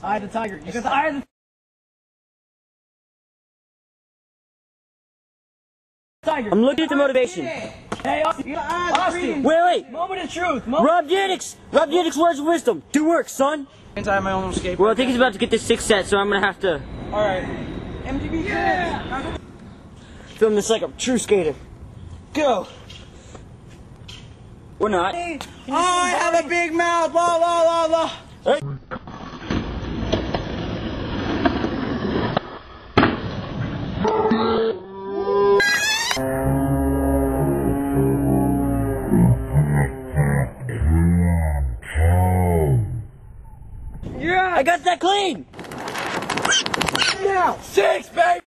Eye of the tiger. You got the eye of the tiger. I'm looking at the motivation. Hey, Austin. Wait. Moment of truth. Rob Jennings, words of wisdom. Do work, son. Inside my own skateboard. Well, I think he's about to get this 6th set, so I'm gonna have to. All right. MTV. Yeah. Film this like a true skater. Go. We're not. Oh, I have a big mouth. La la la la. Hey. Yeah. I got that clean. Now. 6, baby.